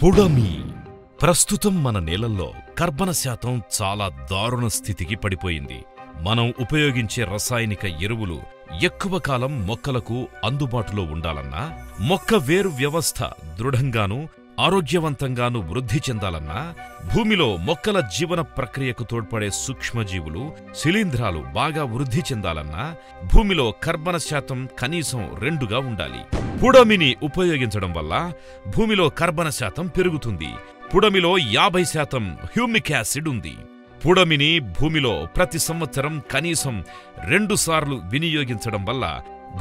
పుడమి ప్రస్తుతం మన నేలల్లో కర్బన శాతం చాలా దారుణ స్థితికి పడిపోయింది. మనం ఉపయోగించే రసాయనిక ఎరువులు ఎక్కువ కాలం మొక్కలకు అందుబాటులో ఉండాలన్నా, మొక్క వేరు వ్యవస్థ దృఢంగానూ ఆరోగ్యవంతంగానూ వృద్ధి చెందాలన్నా, భూమిలో మొక్కల జీవన ప్రక్రియకు తోడ్పడే సూక్ష్మజీవులు, శిలీంధ్రాలు బాగా వృద్ధి చెందాలన్నా భూమిలో కర్బన శాతం కనీసం 2గా ఉండాలి. పుడమిని ఉపయోగించడం వల్ల భూమిలో కర్బన శాతం పెరుగుతుంది. పుడమిలో 50% హ్యూమిక్ యాసిడ్ ఉంది. పుడమిని భూమిలో ప్రతి సంవత్సరం కనీసం 2 సార్లు వినియోగించడం వల్ల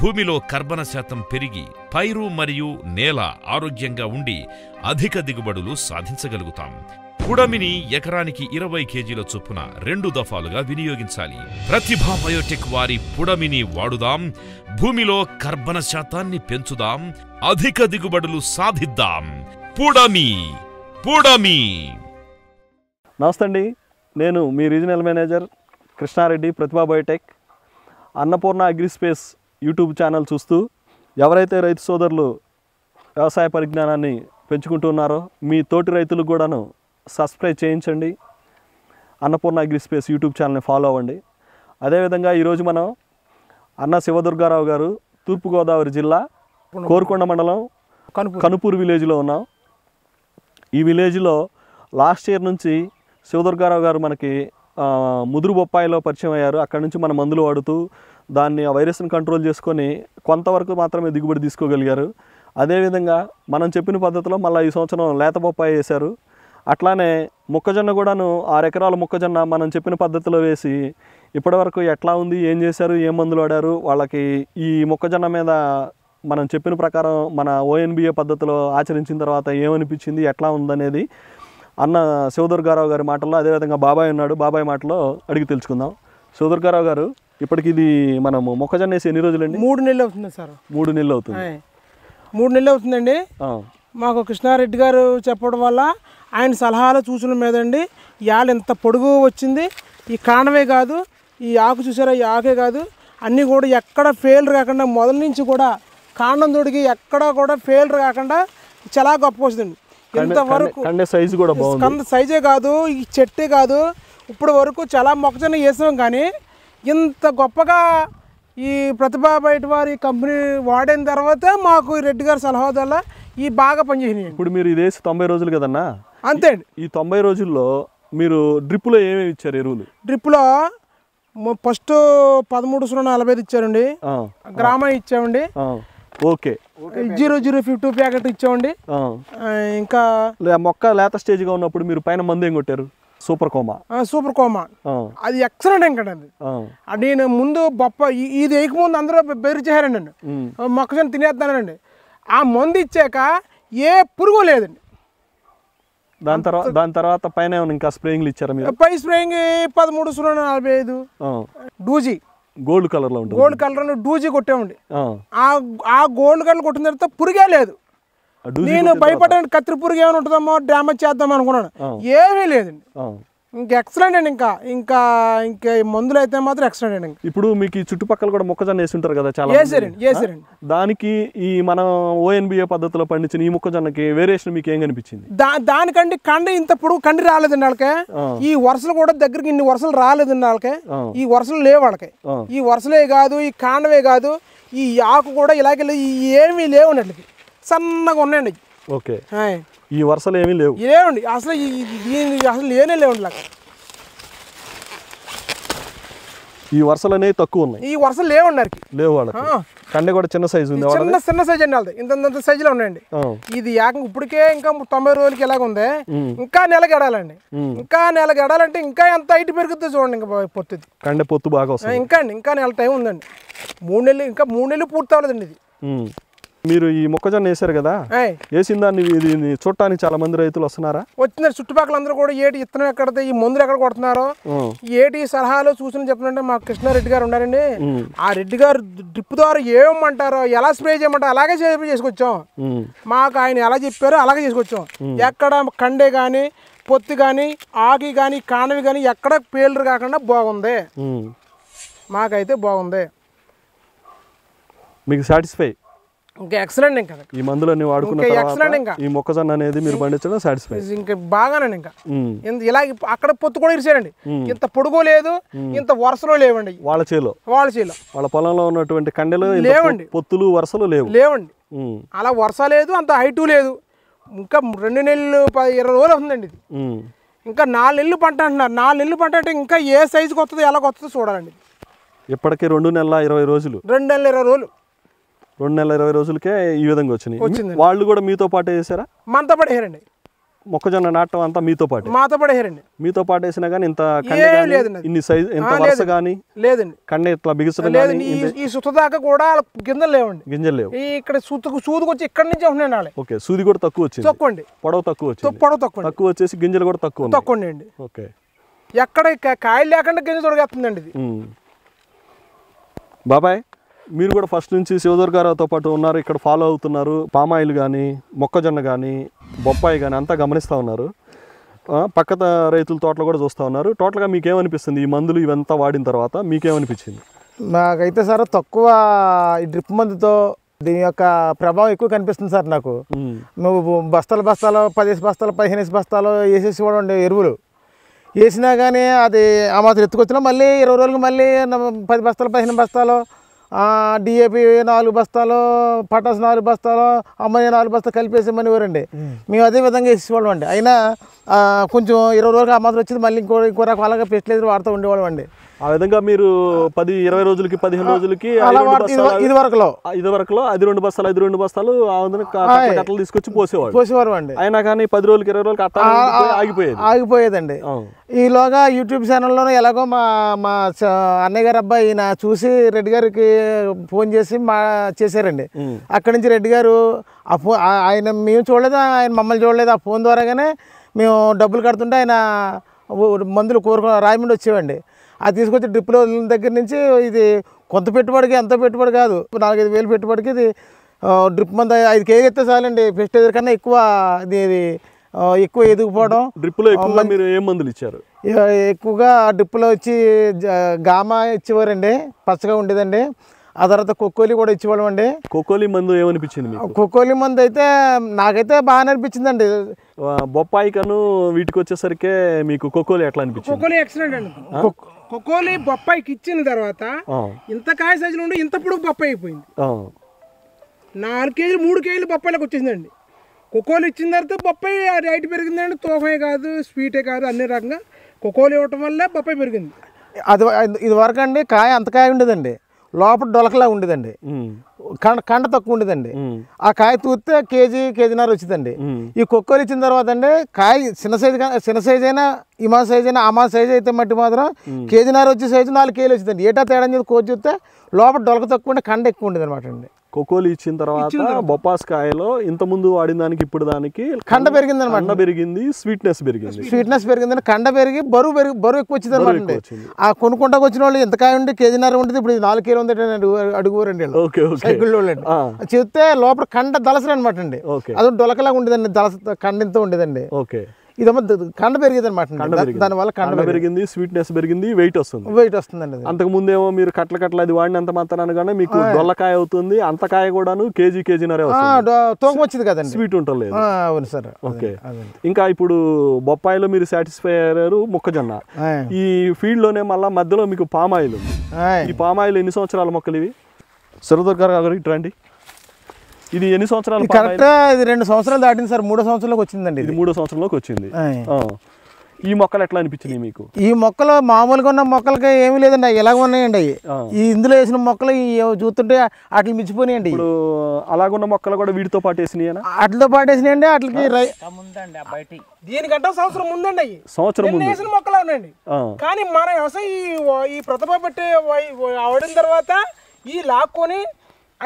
భూమిలో కర్బన శాతం పెరిగి పైరు మరియు నేల ఆరోగ్యంగా ఉండి అధిక దిగుబడులు సాధించగలుగుతాం. పుడమిని ఎకరానికి 20 కేజీల చొప్పున 2 దఫాలుగా వినియోగించాలి. ప్రతిభా బయోటెక్ వారి పుడమిని వాడుదాం. భూమిలో కర్బన శాతాన్ని పెంచుదాం. అధిక దిగుబడులు సాధిద్దాం. పుడమి పుడమి. నమస్తే అండి, నేను మీ రీజనల్ మేనేజర్ కృష్ణారెడ్డి, ప్రతిభా బయోటెక్. అన్నపూర్ణ అగ్రిస్పేస్ యూట్యూబ్ ఛానల్ చూస్తూ ఎవరైతే రైతు సోదరులు వ్యవసాయ పరిజ్ఞానాన్ని పెంచుకుంటున్నారో మీ తోటి రైతులకు కూడాను సబ్స్క్రైబ్ చేయించండి. అన్నపూర్ణ అగ్రిస్పేస్ యూట్యూబ్ ఛానల్ని ఫాలో అవ్వండి. అదేవిధంగా ఈరోజు మనం అన్న శివదుర్గారావు గారు, తూర్పుగోదావరి జిల్లా కోరుకొండ మండలం కనుపూరు విలేజ్లో ఉన్నాం. ఈ విలేజ్లో లాస్ట్ ఇయర్ నుంచి శివదుర్గారావు గారు మనకి ముదురు బొప్పాయిలో పరిచయం అయ్యారు. అక్కడ నుంచి మన మందులు వాడుతూ దాన్ని ఆ వైరస్ని కంట్రోల్ చేసుకొని కొంతవరకు మాత్రమే దిగుబడి తీసుకోగలిగారు. అదేవిధంగా మనం చెప్పిన పద్ధతిలో మళ్ళీ ఈ సంవత్సరం లేత బొప్పాయి వేశారు. అట్లానే మొక్కజొన్న కూడాను 6 ఎకరాల మొక్కజొన్న మనం చెప్పిన పద్ధతిలో వేసి ఇప్పటివరకు ఎట్లా ఉంది, ఏం చేశారు, ఏం మందులు వాడారు, వాళ్ళకి ఈ మొక్కజొన్న మీద మనం చెప్పిన ప్రకారం మన ONBA పద్ధతిలో ఆచరించిన తర్వాత ఏమనిపించింది, ఎట్లా ఉందనేది అన్న శివదుర్గారావు గారి మాటల్లో, అదేవిధంగా బాబాయ్ ఉన్నాడు, బాబాయ్ మాటలో అడిగి తెలుసుకుందాం. శివదుర్గారావు గారు, ఇప్పటికి ఇది మనము మొక్కజొన్న వేసి ఎన్ని రోజులండి? 3 నెలలు అవుతుంది సార్. 3 నెలలు అవుతుంది. 3 నెలలు అవుతుందండి. మాకు కృష్ణారెడ్డి గారు చెప్పడం వల్ల ఆయన సలహాలు సూచనల మీద అండి ఇవాళ ఎంత పొడుగు వచ్చింది. ఈ కాండమే కాదు, ఈ ఆకు చూసారా, ఈ ఆకే కాదు, అన్నీ కూడా ఎక్కడ ఫెయిల్ కాకుండా మొదల నుంచి కూడా కాండం తోడికి ఎక్కడ కూడా ఫెయిల్ కాకుండా చాలా గొప్ప వస్తుందండి. ఇంతవరకు సైజు కూడా బాగుంది. కంద సైజే కాదు, ఈ చెట్టే కాదు, ఇప్పుడు వరకు చాలా మొక్కజొన్న వేసాం కానీ ఇంత గొప్పగా ఈ ప్రతిభా బయట వారి కంపెనీ వాడిన తర్వాత మాకు రెడ్డి గారి సలహా వల్ల ఈ బాగా పనిచేసినాయి. ఇప్పుడు మీరు ఇది వేసి 90 రోజులు కదన్నా? అంతే అండి. ఈ 90 రోజుల్లో మీరు డ్రిప్లో ఏమేమి ఇచ్చారు ఎరువులు? డ్రిప్లో ఫస్ట్ 13-45 ఇచ్చారండి, గ్రామం ఇచ్చామండి, ఓకే 0052 ప్యాకెట్ ఇచ్చామండి. ఇంకా మొక్క లేత స్టేజ్గా ఉన్నప్పుడు మీరు పైన మందు ఏం కొట్టారు? Super coma. అది ఎక్సలెంట్ ఇంకండి. అది నేను ముందు ఇది వేయకముందు అందరూ బెదిరించారండి నన్ను, మొక్కజొన్న తినేస్తానండి. ఆ మందు ఇచ్చాక ఏ పురుగు లేదండి. దాని తర్వాత పైన ఇంకా స్ప్రేయింగ్లు ఇచ్చారా మీరు? పై స్ప్రేయింగ్ 13-45 డూజీ గోల్డ్ కలర్లో ఉంటుంది. గోల్డ్ కలర్ డూజీ కొట్టామండి. ఆ గోల్డ్ కలర్ కొట్టిన తర్వాత పురుగే లేదు. నేను భయపడ్డాను, కత్తిరి పురుగు ఏమైనా ఉంటుందమ్మో, డ్యామేజ్ చేద్దాం అనుకున్నాను. ఏమీ లేదండి. ఇంకా ఎక్సలెంట్ అండి. ఇంకా మందులు అయితే మాత్రం ఎక్సలెంట్ అండి. ఇప్పుడు మీకు ఈ చుట్టుపక్కల కూడా మొక్కజొన్న వేసి ఉంటారు కదా, చాలా వేసారండి. దానికి ఈ మనం ONBA పద్ధతిలో పండించిన ఈ మొక్కజొన్నకి వేరియేషన్ మీకు ఏం కనిపించింది? దానికండి కండి ఇంత పొడుగు కండి రాలేదండి వాళ్ళకి. ఈ వరుసలు కూడా దగ్గరికి ఇన్ని వరుసలు రాలేదండి వాళ్ళకి. ఈ వరుసలు లేవు వాళ్ళకి. ఈ వరుసలే కాదు, ఈ కాండవే కాదు, ఈ ఆకు కూడా ఇలాగే ఏమీ లేవు అన్నట్లకి, సన్నగా ఉన్నాయండి. ఓకే, ఈ వరుసలు ఏమీ లేవు, లేవండి అసలు. అసలు లేనే లేవండి. ఈ వరుసలు అనేవి తక్కువ ఉన్నాయి. ఈ వరుసలు లేవండి లేవు వాళ్ళకి. కండె కూడా చిన్న సైజు ఉంది, చిన్న సైజ్ అండి వాళ్ళది. ఇంత సైజులో ఉన్నాయండి. ఇది ఏకంగా ఇప్పటికే ఇంకా 90 రోజులకి ఎలాగ ఉంది. ఇంకా నెలకి ఎడాలండి. ఇంకా నెలకి ఎడాలంటే ఇంకా ఎంత హైట్ పెరుగుతుంది చూడండి. ఇంకా పొత్తుది కండె పొత్తు బాగా వస్తుంది. ఇంకా నెల టైం ఉందండి. 3 నెలలు, ఇంకా 3 నెలలు పూర్తి అవ్వలేదండి ఇది. మీరు ఈ మొక్కజొన్న వేసారు కదా, వేసిన దాన్ని ఇది చూడటానికి చాలా మంది రైతులు వస్తున్నారా? వచ్చినారు. చుట్టుపక్కల అందరూ కూడా ఏటి ఇత్తనం ఎక్కడ, ఈ మందులు ఎక్కడ కొడుతున్నారో, ఏటి సలహాలు సూచనలు చెప్పినంటే మాకు కృష్ణారెడ్డి గారు ఉన్నారండి. ఆ రెడ్డి గారు డ్రిప్ ద్వారా ఏమంటారో, ఎలా స్ప్రే చేయమంటారో అలాగే చేసుకొచ్చాం. మాకు ఆయన ఎలా చెప్పారో అలాగే చేసుకొచ్చాం. ఎక్కడ కండే కానీ, పొత్తి కానీ, ఆకి కానీ, కానవి కానీ ఎక్కడ పేర్లు కాకుండా బాగుంది. మాకైతే బాగుంది. మీకు సాటిస్ఫై? ఇంకా ఎక్సలెంట్ ఇంకా ఈ మందులన్నీ వాడుకున్న తర్వాత ఈ మొక్కజొన్న అనేది మీరు పండించడం సాటిస్ఫై ఇంకా బాగానండి. ఇంకా ఇలా అక్కడ పొత్తు కూడా ఇరిచారండి. ఇంత పొడుగు లేదు, ఇంత వరుసలో లేవండి వాళ్ళ చేలో వాళ్ళ పొలంలో ఉన్నటువంటి కండెలు లేవండి, పొత్తులు వరుసలు లేవండి. అలా వరుస లేదు, అంత హైటు లేదు. ఇంకా 2 నెలలు 20 రోజులు అవుతుందండి ఇది. ఇంకా 4 నెలలు పంట అంటున్నారు. 4 నెలలు పంట అంటే ఇంకా ఏ సైజుకి వస్తుందో ఎలా వస్తుందో చూడాలండి. ఇప్పటికీ 2 నెలల 20 రోజులు 2 నెలల 20 రోజులు 2 నెలల 20 రోజులకే ఈ విధంగా వచ్చినాయి. వాళ్ళు కూడా మీతో పాటు వేసారా? మనతో పాటు వేసారండి. మొక్కజొన్న నాటం అంతా మీతో పాటు మాతో పాటు వేసారండి. మీతో పాటు వేసినా కానీ ఇంత ఇన్ని సైజ్ ఇంత వరుస కానీ లేదండి, కండ ఇట్లా బిగుసడం లేదండి. ఈ సుత దాకా కూడా గింజలు లేవండి, గింజలు లేవు. ఇక్కడ సూదుకు వచ్చి ఇక్కడ నుంచి ఉంటున్నాయి వాళ్ళే. ఓకే, సూది కూడా తక్కువ వచ్చింది, తక్కువ అండి, పొడవు తక్కువ వచ్చింది, తక్కువ వచ్చేసి గింజలు కూడా తక్కువ అండి. ఓకే, ఎక్కడ కాయలు లేకుండా గింజ తొడగేస్తుందండి ఇది. బాబాయ్, మీరు కూడా ఫస్ట్ నుంచి శివదుర్గారావుతో పాటు ఉన్నారు, ఇక్కడ ఫాలో అవుతున్నారు. పామాయిల్ కానీ మొక్కజొన్న కానీ బొప్పాయి కానీ అంతా గమనిస్తూ ఉన్నారు. పక్క రైతుల తోటలో కూడా చూస్తూ ఉన్నారు. టోటల్గా మీకేమనిపిస్తుంది ఈ మందులు ఇవంతా వాడిన తర్వాత? మీకేమనిపించింది? నాకైతే సార్ తక్కువ ఈ డ్రిప్ మందుతో దీని యొక్క ప్రభావం ఎక్కువ కనిపిస్తుంది సార్ నాకు. నువ్వు బస్తాలు 10 బస్తాలు 15 బస్తాలు వేసేసి కూడా ఎరువులు వేసినా కానీ అది ఆ మాత్రం ఎత్తుకొచ్చినా మళ్ళీ 20 రోజులకి మళ్ళీ 10 బస్తాలు 15 బస్తాలు డిఏపి 4 బస్తాలు, పటాస్ 4 బస్తాలు, అమ్మయ్య 4 బస్తాలు కలిపేసామని ఎవరండి. మేము అదే విధంగా వేసేవాళ్ళం అండి. అయినా కొంచెం 20 రోజులకి ఆ మాత్రం వచ్చింది మళ్ళీ ఇంకో రకాలుగా ఫెర్టిలైజర్ వాడుతూ ఉండేవాళ్ళం అండి. ఆ విధంగా మీరు 10-20 రోజులకి 15 రోజులకి ఇది వరకులో అది 2 బస్తాలు 2 బస్తాలు కట్టలు తీసుకొచ్చి పోసేవారు అండి. అయినా కానీ 10 రోజులకి 20 రోజులకి ఆగిపోయేదండి. ఈలోగా యూట్యూబ్ ఛానల్లోనే ఎలాగో మా అన్నయ్య గారు అబ్బాయి ఈయన చూసి రెడ్డి గారికి ఫోన్ చేసి చేశారండి. అక్కడి నుంచి రెడ్డి గారు ఆయన మేము చూడలేదు, ఆయన మమ్మల్ని చూడలేదు. ఆ ఫోన్ ద్వారాగానే మేము డబ్బులు కడుతుంటే ఆయన మందులు రాయమండ్రి వచ్చేవండి. అది తీసుకొచ్చి డ్రిప్లో దగ్గర నుంచి ఇది కొంత పెట్టుబడికి, ఎంత పెట్టుబడి కాదు, 4-5 వేలు పెట్టుబడికి ఇది డ్రిప్ మందు 5 కేజీలు ఎత్తే చాలండి. ఫెర్టిలైజర్ కన్నా ఎక్కువ ఎదిగిపోవడం. డ్రిప్లో మీరు ఏం మందులు ఇచ్చారు? ఎక్కువగా డ్రిప్లో వచ్చి గామా ఇచ్చేవారండి, పచ్చగా ఉండేదండి. ఆ తర్వాత కొక్కోలి కూడా ఇచ్చేవాళ్ళం అండి. కొక్కోలి మందు ఏమనిపించింది? కొక్కోలి మందు అయితే నాకైతే బాగానే అనిపించిందండి. బొప్పాయి కను వీటికి వచ్చేసరికి మీకు కొక్కోలి ఎట్లా అనిపించింది? కొక్కోలి ఎక్సలెంట్ అండి. కొక్కోలి బొప్పాయికి ఇచ్చిన తర్వాత ఇంత కాయ సైజులో ఉండి ఇంత పొడుగు బొప్పాయి అయిపోయింది. 4 కేజీలు 3 కేజీలు బొప్పాయిలకు వచ్చేసిందండి. కొక్కోలి ఇచ్చిన తర్వాత బొప్పాయి రైట్ పెరిగిందండి. తోఫే కాదు, స్వీటే కాదు, అన్ని రకంగా కొక్కోలి ఇవ్వటం వల్ల బొప్పాయి పెరిగింది. ఇది వరకు అండి కాయ అంత కాయ ఉండేదండి, లోపల డొలకలా ఉండేదండి, కండ తక్కువ ఉండేదండి. ఆ కాయ తూస్తే కేజీన్నర వచ్చిందండి. ఈ కొక్కోలు ఇచ్చిన తర్వాత అండి కాయ చిన్న సైజ్ అయినా ఇమా సైజ్ అయినా అమా సైజ్ అయితే మట్టి మాత్రం కేజీన్నర వచ్చే సైజు 4 కేజీలు వచ్చిందండి. ఏటా తేడా చెప్పి కోసి చూస్తే లోపల డొలక తక్కువ ఉంటే కండ ఎక్కువ ఉండేది అనమాట అండి. కొక్కోలు ఇచ్చిన తర్వాత బొప్పాస్ కాయలో ఇంత ముందు వాడిన దానికి ఇప్పుడు దానికి కండ పెరిగింది అనమాట. కండ పెరిగింది, స్వీట్నెస్ పెరిగిందని, కండ పెరిగి బరువు ఎక్కువ వచ్చింది అనమాట అండి. ఆ కొనుక్కుంటాకు వచ్చిన వాళ్ళు ఎంత కాయ ఉండి కేజీన్నర ఉంటుంది, ఇప్పుడు 4 కేజీలు ఉంది అడుగురండి సైకిల్లో చెప్తే లోపల కండ దళసరి అనమాట అండి. అది డొలకలాగా ఉండేదండి, కండంతో ఉండేదండి. ఇదేమో కండ పెరిగింది అనమాట. దానివల్ల కండ పెరిగింది, స్వీట్నెస్ పెరిగింది, వెయిట్ వస్తుందండి. అంతకు ముందేమో మీరు కట్ల అది వాడినంత మాత్రాన కానీ మీకు దొల్లకాయ అవుతుంది, అంత కాయ కూడాను కేజీన్నర తూకం వచ్చింది కదండి, స్వీట్ ఉంటుంది. అవును సార్. ఓకే, ఇంకా ఇప్పుడు బొప్పాయిలో మీరు సాటిస్ఫై అయ్యారు. మొక్కజొన్న ఈ ఫీల్డ్ లోనే మళ్ళీ మధ్యలో మీకు పామాయిల్. ఈ పామాయిల్ ఎన్ని సంవత్సరాల మొక్కలు ఇవి? శివదుర్గా గారు ఇట్లాంటి ఇది ఎన్ని సంవత్సరాలు? కరెక్ట్ ఇది 2 సంవత్సరాలు దాటింది సార్, 3వ సంవత్సరంలోకి వచ్చిందండి. ఇది 3వ సంవత్సరంలోకి వచ్చింది. ఈ మొక్కలు ఎట్లా అనిపించినాయి మీకు? ఈ మొక్కలు మామూలుగా ఉన్న మొక్కలకి ఏమీ లేదండి, ఎలాగ ఉన్నాయండి. ఈ ఇందులో వేసిన మొక్కలు చూస్తుంటే వాటిని మించిపోయినాయండి. ఇప్పుడు అలాగున్న మొక్కలు కూడా వీటితో పాటు వేసినాయి, వాటితో పాటు వేసినాయండి. వాటికి దీనికంటే సంవత్సరం ముందండి, సంవత్సరం ముందు వేసిన మొక్కలు ఉన్నాయండి. కానీ మన వ్యవసాయం ఈ ప్రతిభ పెట్టి అవడిన తర్వాత ఈ లాక్కొని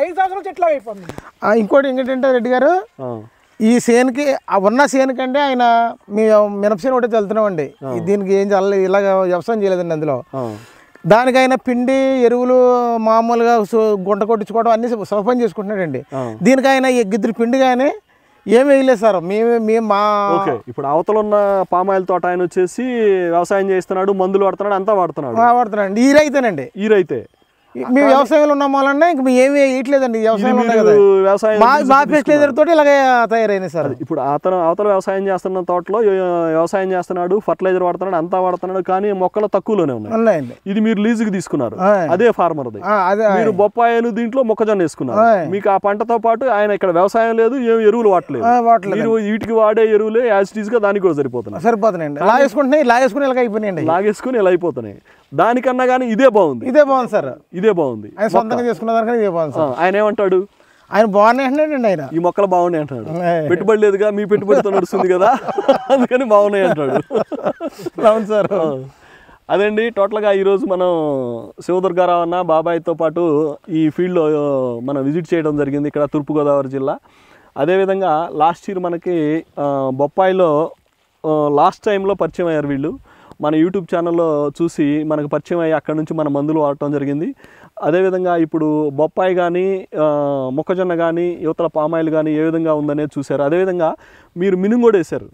5 సంవత్సరాలు చెట్లు అయిపోతుంది. ఇంకోటి ఏంటంటే రెడ్డి గారు, ఈ సేనుకి ఉన్న సేనుకంటే ఆయన మినపసేను ఒకటి చల్లుతున్నామండి. దీనికి ఏం చల్లలేదు, ఇలాగ వ్యవసాయం చేయలేదండి. అందులో దానికైనా పిండి ఎరువులు మామూలుగా గుంట కొట్టించుకోవడం అన్ని సౌపం చేసుకుంటున్నాడండి. దీనికైనా గిద్దరు పిండి కానీ ఏమి వేయలేదు సార్. ఇప్పుడు అవతల ఉన్న పామాయిల్ తోట ఆయన వచ్చేసి వ్యవసాయం చేస్తున్నాడు, మందులు వాడుతున్నాడు, అంతా వాడుతున్నాడు. ఈ రైతేనండి. ఈ రైతే మేము వ్యవసాయంలో ఉన్న మూలన్నా ఇంక మేము ఏమి వేయట్లేదండి వ్యవసాయంలో ఉన్నాయి కదా వ్యవసాయం మా ఫెస్టిలైజర్ తోటి ఇలాగే తయారైంది సార్. ఇప్పుడు అవతల వ్యవసాయం చేస్తున్న తోటలో వ్యవసాయం చేస్తున్నాడు, ఫర్టిలైజర్ వాడుతున్నాడు, అంతా వాడుతున్నాడు, కానీ మొక్కలు తక్కువలోనే ఉన్నాయండి. ఇది మీరు లీజుకి తీసుకున్నారు, అదే ఫార్మర్ది. మీరు బొప్పాయిలు దీంట్లో మొక్కజొన్న వేసుకున్నారు. మీకు ఆ పంటతో పాటు ఆయన ఇక్కడ వ్యవసాయం లేదు, ఏం ఎరువులు వాడలేదు. మీరు వీటికి వాడే ఎరువులే యాజ్ ఇట్ ఈస్ గా దానికి కూడా సరిపోతున్నాయండి. లాగేసుకుని ఇలా అయిపోయినాయండి, లాగేసుకుని ఇలా అయిపోతున్నాయి. దానికన్నా కానీ ఇదే బాగుంది సార్, ఇదే బాగుంది. ఆయన సొంతంగా చేసుకున్న దానికన్నా ఇదే బాగుంది సార్. ఆయన ఏమంటాడు? ఆయన బాగున్నాయి అంటున్నాడండి. ఆయన ఈ మొక్కలు బాగున్నాయి అంటాడు. పెట్టుబడి లేదుగా, మీ పెట్టుబడితో నడుస్తుంది కదా, అందుకని బాగున్నాయి అంటాడు. అవును సార్. అదండి టోటల్గా ఈరోజు మనం శివదుర్గారావు అన్న బాబాయ్తో పాటు ఈ ఫీల్డ్లో మనం విజిట్ చేయడం జరిగింది, ఇక్కడ తూర్పుగోదావరి జిల్లా. అదేవిధంగా లాస్ట్ ఇయర్ మనకి బొప్పాయిలో లాస్ట్ టైంలో పరిచయం అయ్యారు వీళ్ళు. మన యూట్యూబ్ ఛానల్లో చూసి మనకు పరిచయం అయ్యి అక్కడ నుంచి మన మందులు వాడటం జరిగింది. అదేవిధంగా ఇప్పుడు బొప్పాయి కానీ మొక్కజొన్న కానీ యువతల పామాయిల్ కానీ ఏ విధంగా ఉందనేది చూశారు. అదేవిధంగా మీరు మినుము కూడా వేశారు.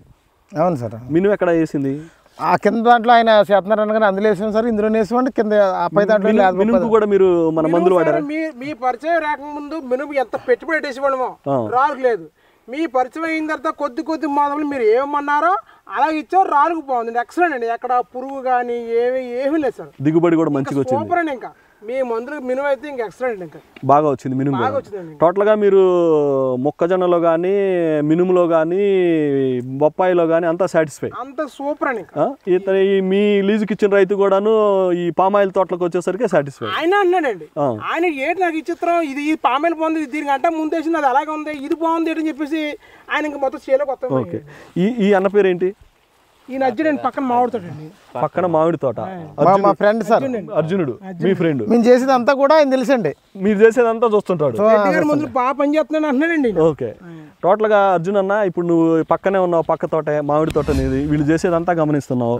అవును సార్. మినుము ఎక్కడ వేసింది? ఆ కింద దాంట్లో ఆయన చేస్తున్నారు కానీ అందులో వేసాం సార్, ఇందులో వేసామంటే కింద పై దాంట్లో మినుము కూడా మీరు మన మందులు వాడారు. మీ పరిచయం రాకముందు మినుము ఎంత పెట్టుబడి వేసేవాళ్ళమో రాలుకు లేదు. మీ పరిచయం అయిన తర్వాత కొద్ది మొదలు మీరు ఏమన్నారో అలాగే ఇచ్చారు, రాలుకు బాగుంది. ఎక్సలెంట్ అండి, ఎక్కడ పురుగు కానీ ఏమీ లేదు సార్. దిగుబడి కూడా మంచిగా వచ్చింది. సూపర్ అండి. ఇంకా మీ మందులు మినుము అయితే ఇంకా ఎక్సలెంట్, ఇంకా బాగా వచ్చింది మినుము. టోటల్గా మీరు మొక్కజొన్నలో కానీ మినుములో కానీ బొప్పాయిలో కానీ అంతా సాటిస్ఫై, అంత సూపర్ అండి. మీ లీజుకి ఇచ్చిన రైతు కూడాను ఈ పామాయిల్ తోటలకు వచ్చేసరికి సాటిస్ఫై. ఆయన అన్నాడండి, ఆయన ఏంటి నాకు ఇచ్చిత్రం, ఇది పామాయిల్ బాగుంది, దీనికి అంటే ముందేసింది అది అలాగే ఉంది, ఇది బాగుంది అని చెప్పేసి ఆయన ఇంకా మొత్తం చేలో కొత్త. ఓకే, ఈ అన్న పేరు ఏంటి? ఈ అర్జునుడు పక్కన మామిడి తోట అండి. పక్కన మామిడి తోట. మా ఫ్రెండ్ సార్ అర్జునుడు మీ ఫ్రెండ్. మేము చేసేదంతా కూడా ఆయన తెలుసండి. మీరు చేసేదంతా చూస్తుంటాడు. ముందు బాగా పని చేస్తున్నాను అంటున్నాడండి. ఓకే, టోటల్గా అర్జున్ అన్న ఇప్పుడు నువ్వు పక్కనే ఉన్నావు, పక్క తోట మామిడి తోట అనేది వీళ్ళు చేసేదంతా గమనిస్తున్నావు.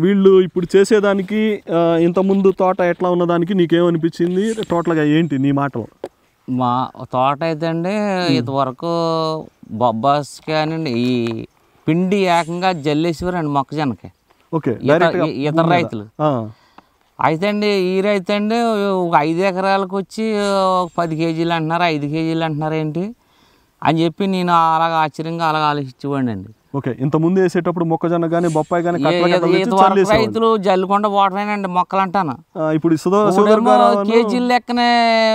వీళ్ళు ఇప్పుడు చేసేదానికి ఇంతకుముందు తోట ఎట్లా ఉన్నదానికి నీకేమనిపించింది? టోటల్గా ఏంటి నీ మాటలు? మా తోట అయితే అండి ఇంతవరకు బొబ్బాస్ కానివ్వండి ఈ పిండి ఏకంగా జల్లేసేవారండి మొక్కజొన్నకి. ఓకే, ఇతర రైతులు అయితే అండి ఈ రైతు అండి ఒక 5 ఎకరాలకు వచ్చి 10 కేజీలు అంటున్నారు, 5 కేజీలు అంటున్నారు ఏంటి అని చెప్పి నేను అలాగ ఆశ్చర్యంగా అలాగ ఆలోచించేవాడిని అండి. ఓకే, ఇంత ముందు వేసేటప్పుడు మొక్కజొన్న కానీ బొప్పాయి కానీ రైతులు జల్లుకుండా పోవటమేనండి మొక్కలు అంటాను. ఇప్పుడు కేజీల లెక్కనే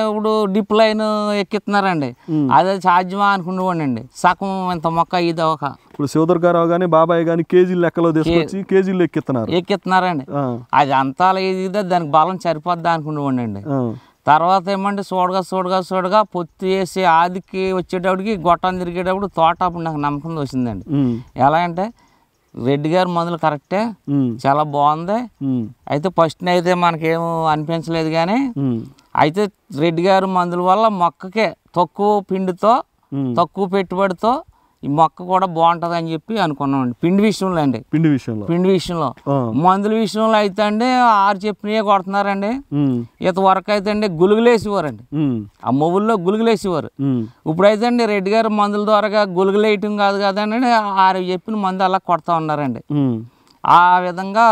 ఇప్పుడు డిప్ లైన్ ఎక్కిస్తున్నారండి. అదే సాధ్యమా అనుకునేవాడిని. సగం ఇంత మొక్క ఇది ఒక ఇప్పుడు శివదుర్గారావు కానీ బాబాయ్ కానీ కేజీల లెక్కలో తీసుకొచ్చి కేజీలు ఎక్కిస్తున్నారండి. అది అంతా ఇది దానికి బలం సరిపోద్దా అనుకునేవాడిని అండి. తర్వాత ఏమంటే చూడగా పొత్తు వేసి ఆదికి వచ్చేటప్పటికి గొట్టం తిరిగేటప్పుడు తోట అప్పుడు నాకు నమ్మకం వచ్చిందండి. ఎలా అంటే రెడ్డి గారి మందులు కరెక్టే, చాలా బాగుంది. అయితే ఫస్ట్ అయితే మనకేం అనిపించలేదు కానీ అయితే రెడ్డి గారి మందుల వల్ల మొక్కకే తక్కువ పిండితో తక్కువ పెట్టుబడితో ఈ మొక్క కూడా బాగుంటది అని చెప్పి అనుకున్నామండి. పిండి విషయంలో అండి, పిండి విషయంలో మందుల విషయంలో అయితే అండి 6 చెప్పినయే కొడుతున్నారండి. ఇంతవరకు అయితే అండి గులుగులేసేవారండి, ఆ మొవ్వుల్లో గులుగులేసేవారు. ఇప్పుడైతే అండి రెడ్డి గారి మందుల ద్వారా గులుగులేయటం కాదు కదండి, 6 చెప్పిన మందు అలా కొడతా ఉన్నారండి. ఆ విధంగా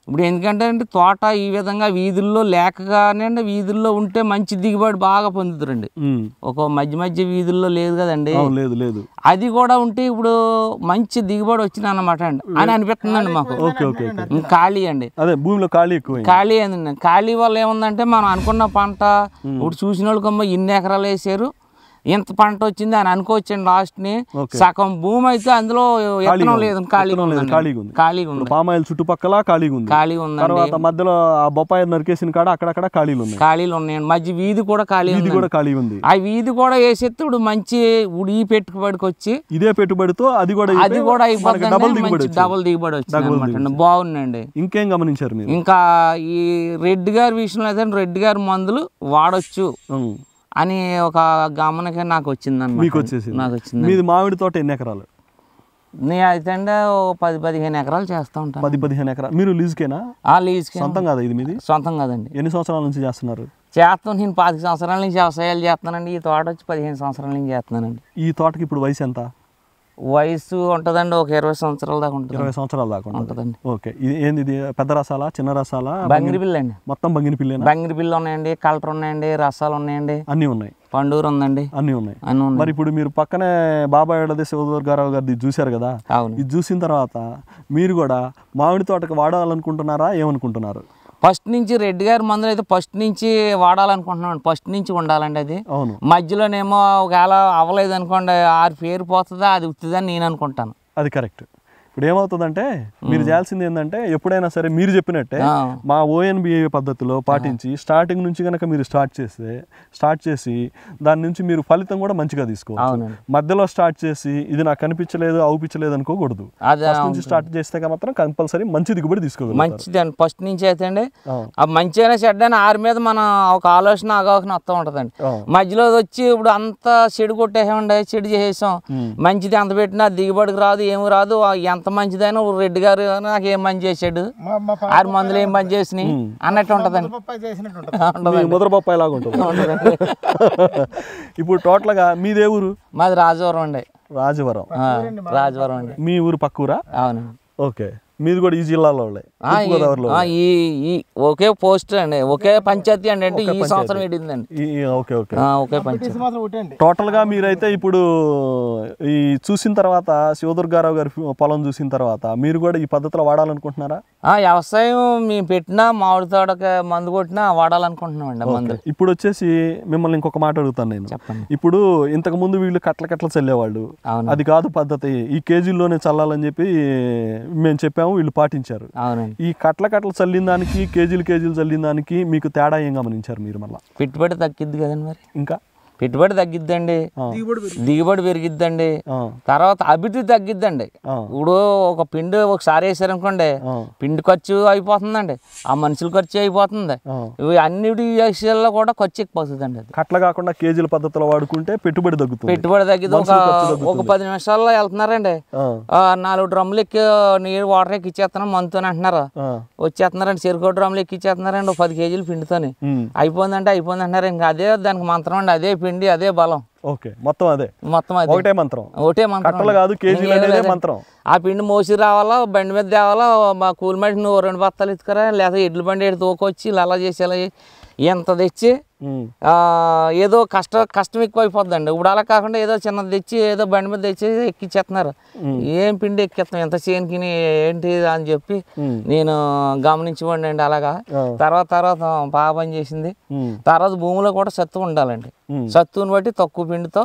ఇప్పుడు ఎందుకంటే అండి తోట ఈ విధంగా వీధుల్లో లేకగానే అండి వీధుల్లో ఉంటే మంచి దిగుబడి బాగా పొందుతారండి. ఒక మధ్య వీధుల్లో లేదు కదండి, లేదు అది కూడా ఉంటే ఇప్పుడు మంచి దిగుబడి వచ్చింది అన్నమాట అండి అని అనిపిస్తుందండి మాకు. ఖాళీ అండి, అదే భూమిలో ఖాళీ ఏందండి. ఖాళీ వల్ల ఏముందంటే మనం అనుకున్న పంట ఇప్పుడు చూసిన వాళ్ళకమ్మ ఇన్ని ఎకరాలు వేసారు, ఇంత పంట వచ్చింది అని అనుకోవచ్చండి. లాస్ట్ ని సగం భూమి అయితే అందులో ఎత్తనం లేదు, ఖాళీగా ఉంది. పామాయిల్ చుట్టుపక్కల ఖాళీగా ఉంది. తర్వాత మధ్యలో ఆ బొప్పాయి నరికేసిన కాడ అక్కడక్కడ ఖాళీలు ఉన్నాయండి. మధ్య వీధి కూడా ఖాళీ ఉంది. ఆ వీధి కూడా వేసేస్తే ఇప్పుడు మంచి ఈ పెట్టుబడికి వచ్చి ఇదే పెట్టుబడితో అది కూడా డబుల్ దిగుబడి వచ్చింది. బాగుందండి. ఇంకేం గమనించారు మీరు? ఇంకా ఈ రెడ్డి గారి విషయంలో అయితే రెడ్డి గారి మందులు వాడొచ్చు అని ఒక గమనకే నాకు వచ్చింది. మీది మామిడి తోట ఎన్ని ఎకరాలు? నేను అయితే అండి 10-15 ఎకరాలు చేస్తూ ఉంటాను. 10-15 ఎకరాలు. మీరు లీజుకేనా? లీజుకే. సొంతం కాదా ఇది మీది? సొంతం కాదండి. ఎన్ని సంవత్సరాల నుంచి చేస్తున్నారు? నేను 5 సంవత్సరాల నుంచి వ్యవసాయాలు చేస్తున్నానండి. ఈ తోట వచ్చి 15 సంవత్సరాల నుంచి చేస్తున్నానండి. ఈ తోటకి ఇప్పుడు వయసు ఎంత? వయసు ఉంటుందండి ఒక 20 సంవత్సరాల దాకా ఉంటుంది. 20 సంవత్సరాల దాకా ఉంటుందండి. ఓకే, ఇది ఏంది, ఇది పెద్ద రసాలా చిన్న రసాలా? బంగిరి పిల్ల అండి. మొత్తం బంగిని పిల్లేనా? బంగిరి పిల్ల ఉన్నాయండి, కలర్ ఉన్నాయండి, రసాలు ఉన్నాయండి, అన్నీ ఉన్నాయి, పండూరు ఉందండి, అన్నీ ఉన్నాయి. అన్నీ ఉన్నాయి. మరి ఇప్పుడు మీరు పక్కనే బాబాయ్ వాళ్ళది శివదుర్గారావు గారిది చూశారు కదా, అవును. ఇది చూసిన తర్వాత మీరు కూడా మామిడి తోటకు వాడాలనుకుంటున్నారా, ఏమనుకుంటున్నారు? ఫస్ట్ నుంచి రెడ్డి గారి మందులు అయితే ఫస్ట్ నుంచి వాడాలనుకుంటున్నాం, ఫస్ట్ నుంచి ఉండాలండి. అది అవును, మధ్యలోనేమో ఒకవేళ అవ్వలేదు అనుకోండి, ఆరు పేరు పోతుందా అది ఉత్తిదని నేను అనుకుంటాను. అది కరెక్ట్. ఇప్పుడు ఏమవుతుందంటే మీరు చేయాల్సింది ఏంటంటే ఎప్పుడైనా సరే మీరు చెప్పినట్టే మా ONBA పద్ధతిలో పాటించి స్టార్టింగ్ నుంచి కనుక మీరు స్టార్ట్ చేసి దాని నుంచి మీరు ఫలితం కూడా మంచిగా తీసుకోవచ్చు. మధ్యలో స్టార్ట్ చేసి ఇది నాకు కనిపించలేదు అవుపించలేదు అనుకోకూడదు. ఫస్ట్ నుంచి స్టార్ట్ చేస్తే మాత్రం కంపల్సరీ మంచి దిగుబడి తీసుకోగలరు. మంచిది అండి ఫస్ట్ నుంచి అయితే అండి. మంచిగానే చెడ్డని ఆరి మీద మన ఒక ఆలోచన అవగాహన వస్తూ ఉంటుందండి. మధ్యలో వచ్చి ఇప్పుడు అంతా చెడు కొట్టేసామండి, చెడు చేసేసాం, మంచిది ఎంత పెట్టినా దిగుబడికి రాదు, ఏమి రాదు. ఎంత మంచిదైనా రెడ్డి గారు నాకు ఏం పని చేసాడు, 6 మందులు ఏం పని చేసినాయి అన్నట్టు ఉంటదండి. ముద్రపప్పాయి లాగా ఉంటుంది. ఇప్పుడు టోటల్ గా మీదే ఊరు? మాది రాజవరం అండి. రాజవరం అండి. మీ ఊరు పక్కూరా? అవునండి. ఓకే, మీది కూడా ఈ జిల్లాలో ఒకే పోస్ట్ అండి, ఒకే పంచాయతీ అండి. అంటే ఈ సంవత్సరం పెట్టిందండి. ఓకే ఓకే, ఒకే పంచాయతీ. టోటల్ గా మీరైతే ఇప్పుడు ఈ చూసిన తర్వాత శివదుర్గారావు గారి పొలం చూసిన తర్వాత మీరు కూడా ఈ పద్ధతిలో వాడాలనుకుంటున్నారా? వ్యవసాయం మేము పెట్టినా మామిడి తోటకి మందు కొట్టినా వాడాలనుకుంటున్నాం అండి మందు. ఇప్పుడు వచ్చేసి మిమ్మల్ని ఇంకొక మాట అడుగుతాను నేను. చెప్పండి. ఇప్పుడు ఇంతకు ముందు వీళ్ళు కట్ల చల్లేవాళ్ళు, అది కాదు పద్ధతి, ఈ కేజీల్లోనే చల్లాలని చెప్పి మేము చెప్పాము, వీళ్ళు పాటించారు. ఈ కట్ల చల్లిన దానికి కేజీలు చల్లిన దానికి మీకు తేడా ఏం గమనించారు మీరు? మళ్ళీ పెట్టుబడి తగ్గిద్ది కదండి. మరి ఇంకా పెట్టుబడి తగ్గిద్దండి, దిగుబడి పెరిగిద్దండి, తర్వాత అభివృద్ధి తగ్గిద్దండి. ఇప్పుడు ఒక పిండి ఒకసారి వేసారనుకోండి, పిండి ఖర్చు అయిపోతుందండి, ఆ మనుషుల ఖర్చు అయిపోతుంది, ఇవి అన్నిటి విషయాల్లో కూడా ఖర్చు ఎక్కువవుతుందండి. అది కట్ల కాకుండా కేజీల పద్ధతిలో వాడుకుంటే పెట్టుబడి తగ్గుతుంది. ఒక 10 నిమిషాల్లో వెళ్తున్నారండి, 4 డ్రమ్ములు ఎక్కి నీరు వాటర్ ఎక్కి ఇచ్చేస్తున్నాం మందుతో అంటున్నారు, వచ్చేస్తున్నారండి. చెరుకు డ్రమ్ములు ఎక్కి ఇచ్చేస్తున్నారండి 10 కేజీలు పిండితోని. అయిపోయిందంటే అయిపోయింది అంటున్నారు. ఇంకా అదే దానికి మంత్రం అండి, అదే పిండి అదే బలం. ఓకే, మొత్తం అదే ఒకటే మంత్రం. కట్టలు కాదు, కేజీలు అనేదే మంత్రం. ఆ పిండి మోసి రావాలా, బండి మీద తేవాలా, మా కూలి మనిషి నువ్వు 2 బస్తాలు ఎత్తుకరా, లేదా ఎడ్ల బండి తోకొచ్చి అలా చేసేలా ఎంత తెచ్చి ఏదో కష్టం ఎక్కువ అయిపోద్దండి. ఇప్పుడు అలా కాకుండా ఏదో చిన్నది తెచ్చి ఏదో బండి మీద తెచ్చి ఎక్కిచ్చేస్తున్నారు. ఏం పిండి ఎక్కిస్తాం, ఎంత చేనుకి ఏంటి అని చెప్పి నేను గమనించుకోండి అండి. అలాగా తర్వాత బాగా పని చేసింది. తర్వాత భూమిలో కూడా సత్తు ఉండాలండి. సత్తుని బట్టి తక్కువ పిండితో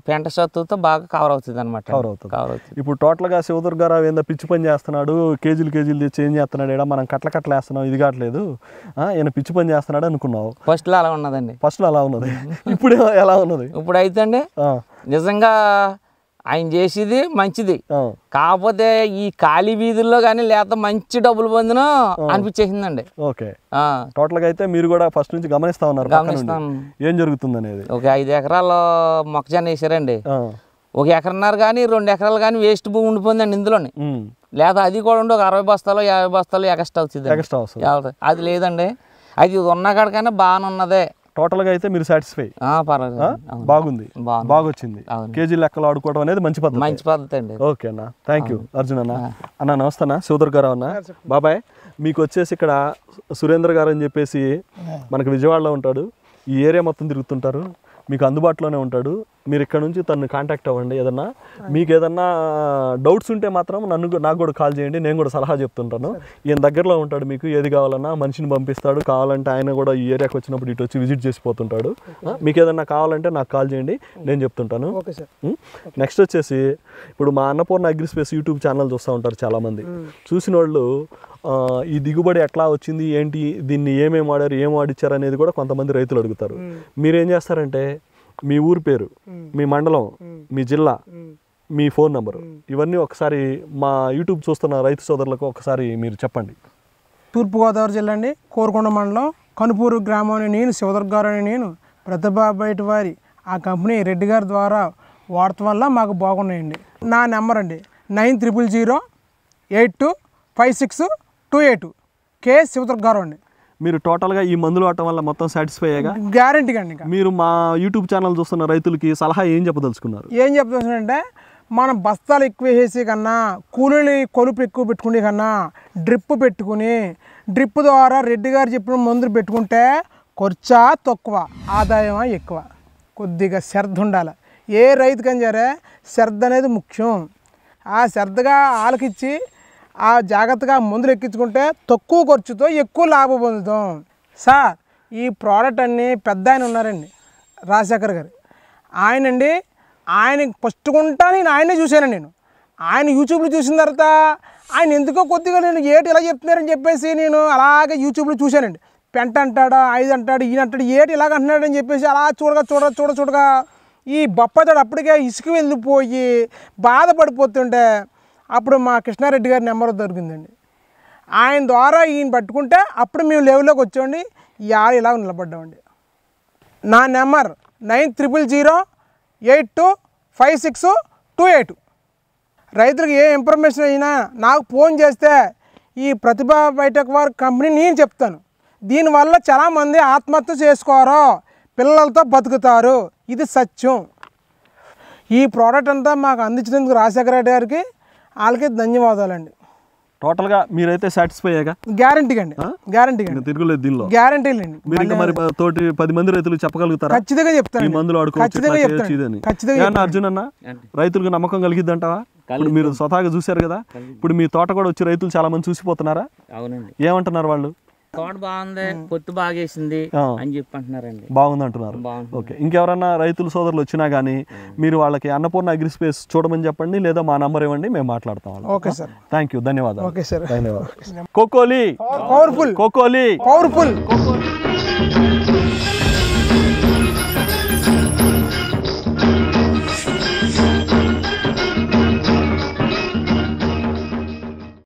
పెంట సత్తుతో బాగా కవర్ అవుతుంది అనమాట. కవర్ అవుతుంది. ఇప్పుడు టోటల్ గా శివదుర్గారావు ఏందో పిచ్చి పని చేస్తున్నాడు, కేజీలు తెచ్చి ఏం చేస్తున్నాడు, ఇక్కడ మనం కట్ల వేస్తున్నాం, ఇది కావట్లేదు, ఈయన పిచ్చి పని చేస్తున్నాడు అనుకున్నావు. ఫస్ట్ లో అలా ఉన్నదండి. ఫస్ట్ లో అలా ఉన్నది, ఇప్పుడు ఎలా ఉన్నది? ఇప్పుడు అయితే అండి నిజంగా ఆయన చేసేది మంచిది, కాకపోతే ఈ ఖాళీ వీధుల్లో కానీ లేకపోతే మంచి డబ్బులు పొందిన అనిపించేసిందండి. ఓకే, టోటల్ గా అయితే మీరు కూడా ఫస్ట్ నుంచి గమనిస్తా ఉన్నారు ఏం జరుగుతుంది అనేది. ఒక 5 ఎకరాలు మొక్కజొన్న వేసారండి, 1 ఎకరన్నర కానీ 2 ఎకరాలు కానీ వేస్ట్ భూమి ఉండిపోయిందండి ఇందులోని. లేదా అది కూడా ఉండి ఒక 60 బస్తాలు 50 బస్తాలు ఎక్స్ట్రా అవుతుంది. అది లేదండి, అది ఉన్న కాడికైనా బాగానే ఉన్నదే. టోటల్ గా అయితే మీరు సాటిస్ఫై? బాగుంది, బాగా వచ్చింది. కేజీ లెక్కలు ఆడుకోవడం అనేది మంచి పద్ధతి అండి. ఓకే అన్న, థ్యాంక్ యూ. అర్జున్ అన్న నమస్తే అన్న. శివదుర్గారావు అన్న. బాబాయ్, మీకు వచ్చేసి ఇక్కడ సురేంద్ర గారు అని చెప్పేసి మనకు విజయవాడలో ఉంటాడు, ఈ ఏరియా మొత్తం తిరుగుతుంటారు, మీకు అందుబాటులోనే ఉంటాడు. మీరు ఇక్కడ నుంచి తను కాంటాక్ట్ అవ్వండి. ఏదన్నా మీకు ఏదన్నా డౌట్స్ ఉంటే మాత్రం నాకు కూడా కాల్ చేయండి, నేను కూడా సలహా చెప్తుంటాను. ఈయన దగ్గరలో ఉంటాడు, మీకు ఏది కావాలన్నా మనిషిని పంపిస్తాడు. కావాలంటే ఆయన కూడా ఈ ఏరియాకి వచ్చినప్పుడు ఇటు వచ్చి విజిట్ చేసిపోతుంటాడు. మీకు ఏదన్నా కావాలంటే నాకు కాల్ చేయండి, నేను చెప్తుంటాను. నెక్స్ట్ వచ్చేసి ఇప్పుడు మా అన్నపూర్ణ అగ్రిస్పేస్ యూట్యూబ్ ఛానల్ చూస్తూ ఉంటారు చాలామంది. చూసిన వాళ్ళు ఈ దిగుబడి ఎట్లా వచ్చింది, ఏంటి, దీన్ని ఏమేమి వాడారు, ఏం వాడిచ్చారు అనేది కూడా కొంతమంది రైతులు అడుగుతారు. మీరేం చేస్తారంటే మీ ఊరి పేరు, మీ మండలం, మీ జిల్లా, మీ ఫోన్ నంబరు, ఇవన్నీ ఒకసారి మా యూట్యూబ్ చూస్తున్న రైతు సోదరులకు ఒకసారి మీరు చెప్పండి. తూర్పుగోదావరి జిల్లా అండి, కోరుకొండ మండలం, కనుపూరు గ్రామం. నేను శివదుర్గారావు, నేను ప్రతిభా బయట వారి ఆ కంపెనీ రెడ్డి గారి ద్వారా వాడటం వల్ల మాకు బాగున్నాయండి. నా నెంబర్ అండి 9000825628 కే శివదుర్గారావు అండి. మీరు టోటల్గా ఈ మందులు వాడటం వల్ల మొత్తం సాటిస్ఫై అయ్యాగా? గ్యారంటీగా అండి. మీరు మా యూట్యూబ్ ఛానల్ చూస్తున్న రైతులకి సలహా ఏం చెప్పదలుచుకున్నారు? ఏం చెప్పదలుచుకున్నారంటే మనం బస్తాలు ఎక్కువ వేసే కన్నా కూలీలు కొలుపు ఎక్కువ పెట్టుకునే కన్నా డ్రిప్ పెట్టుకుని డ్రిప్ ద్వారా రెడ్డి గారు చెప్పిన మందులు పెట్టుకుంటే ఖర్చా తక్కువ ఆదాయం ఎక్కువ. కొద్దిగా శ్రద్ధ ఉండాలి. ఏ రైతుకని సరే శ్రద్ధ అనేది ముఖ్యం. ఆ శ్రద్ధగా ఆలకిచ్చి ఆ జాగ్రత్తగా మందులు ఎక్కించుకుంటే తక్కువ ఖర్చుతో ఎక్కువ లాభం పొందుతాం. సార్ ఈ ప్రోడక్ట్ అన్నీ పెద్ద ఆయన ఉన్నారండి, రాజశేఖర్ గారు. ఆయన ఫస్ట్ కొంటా నేను ఆయనే చూశాను. ఆయన యూట్యూబ్లో చూసిన తర్వాత ఆయన ఎందుకో కొద్దిగా నేను ఏటి ఇలా చెప్తున్నారని చెప్పేసి నేను అలాగే యూట్యూబ్లో చూశానండి. పెంట అంటాడా 5 అంటాడు ఈయన అంటాడు ఏటి ఇలాగ అంటున్నాడని చెప్పేసి అలా చూడగా ఈ బొప్పతోడు అప్పటికే ఇసుక వెళ్ళిపోయి బాధపడిపోతుంటే అప్పుడు మా కృష్ణారెడ్డి గారి నెంబర్ దొరికిందండి. ఆయన ద్వారా ఈయన పట్టుకుంటే అప్పుడు మేము లెవెల్లోకి వచ్చామండి. ఇలా నిలబడ్డామండి. నా నెంబర్ 9008256228. రైతులకు ఏ ఇన్ఫర్మేషన్ అయినా నాకు ఫోన్ చేస్తే ఈ ప్రతిభా బయోటెక్ వారి కంపెనీ నేను చెప్తాను. దీనివల్ల చాలామంది ఆత్మహత్య చేసుకోరు, పిల్లలతో బతుకుతారు. ఇది సత్యం. ఈ ప్రోడక్ట్ అంతా మాకు అందించినందుకు రాజశేఖర రెడ్డి గారికి వాళ్ళకి ధన్యవాదాలండి. టోటల్గా మీరైతే సాటిస్ఫై అయ్యాక గ్యారంటీ అండి, తిరుగులేదు దీనిలో, గ్యారంటీలండి. మీరు ఇంకా మరి తోటి 10 మంది రైతులు చెప్పగలుగుతారా? ఖచ్చితంగా చెప్తాను. ఈ మందులు ఆడుకోవచ్చు అర్జున్ అన్న, రైతులకు నమ్మకం కలిగిద్దంటావా? ఇప్పుడు మీరు స్వతహాగా చూశారు కదా, ఇప్పుడు మీ తోట కూడా వచ్చి రైతులు చాలా మంది చూసిపోతున్నారా? అవునండి. ఏమంటున్నారు వాళ్ళు? తోట బాగుంది, పొత్తు బాగేసింది అని చెప్పి అంటున్నారండి. బాగుంది అంటున్నారు. ఓకే, ఇంకెవరన్నా రైతులు సోదరులు వచ్చినా కానీ మీరు వాళ్ళకి అన్నపూర్ణ అగ్రి స్పేస్ చూడమని చెప్పండి, లేదా మా నంబర్ ఇవ్వండి, మేము మాట్లాడతాం. ఓకే సార్, థ్యాంక్ యూ, ధన్యవాదాలు. ఓకే సార్, ధన్యవాదాలు. కోకోలి పవర్ఫుల్.